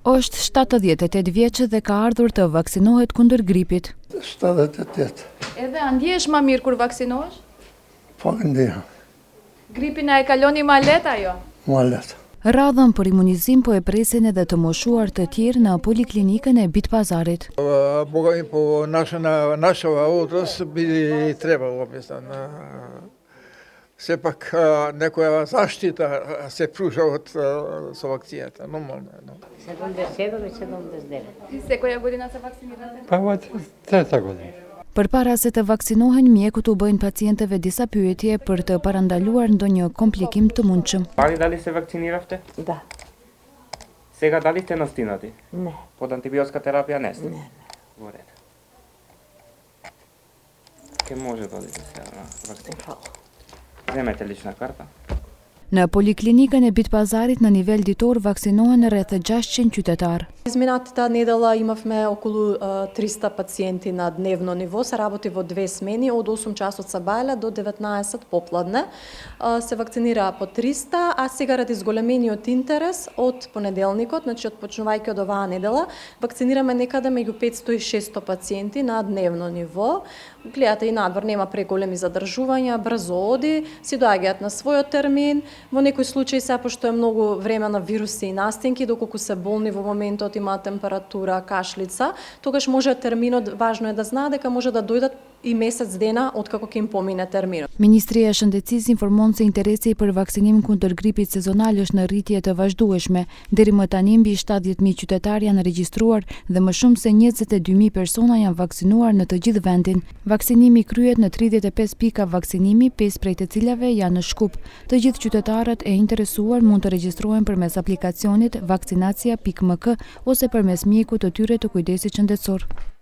Është 78 vjeçë dhe ka ardhur të vaksinohet kundër gripit. 78. Edhe a ndjehesh më mirë kur vaksinohesh? Po ndjehem, Gripin e kaloni ma lehtë ajo? ma letë. Radhën për imunizim po e presin edhe të moshuar të tjerë në poliklinikën e Bitpazarit. Бога им по нашава возраст би требало, мислам, сепак некоја заштита се пружа со вакцината, нормално е. 77 или 79. Ti se koja godina se vaksinirate? Pa ovo je treta godina. Përpara se të vaksinohen, mjekut u bëjnë pacientëve disa pyetje për të parandaluar ndonjë komplikim të mundshëm. Пани дали се вакциниравте? Да. Сега дали сте настинати? Не. Под антибиотска терапија не сте? Не. Во ред. Ке може да одите сега на вакцина. Фала. Земете лична карта. Në poliklinikën e Bitpazarit në nivel ditor vaksinohen rreth 600 qytetar. Изминатата недела имавме околу 300 пациенти на дневно ниво, се работи во 2 смени, од 8 часот сабајле до 19 попладне. Се вакцинираа по 300, а сега ради зголемениот интерес од понеделникот, значи отпочнувајќи од оваа недела, вакцинираме некаде меѓу 500 и 600 пациенти на дневно ниво. Гледате и надвор нема преголеми задржувања, брзо оди, си доаѓаат на својот термин. Во некои случаи се пошто е многу време на вируси и настинки, доколку се болни во моментот, има температура, кашлица, тогаш може терминот, важно е да знаат дека може да дојдат и месец дена откако ќе им помине терминот. Ministria e Shëndetësisë informon se interesi për vaksinim kundër gripit sezonal është në rritje të vazhdueshme. Deri më tani mbi 70.000 qytetar janë regjistruar dhe më shumë se 22.000 persona janë vaksinuar në të gjithë vendin. Vaksinimi kryhet në 35 pika vaksinimi, 5 prej të cilave janë në Shkup. Të gjithë qytetarët e interesuar mund të regjistrohen përmes aplikacionit vaksinacia.mk ose përmes mjekut të tyre të kujdesit shëndetësor.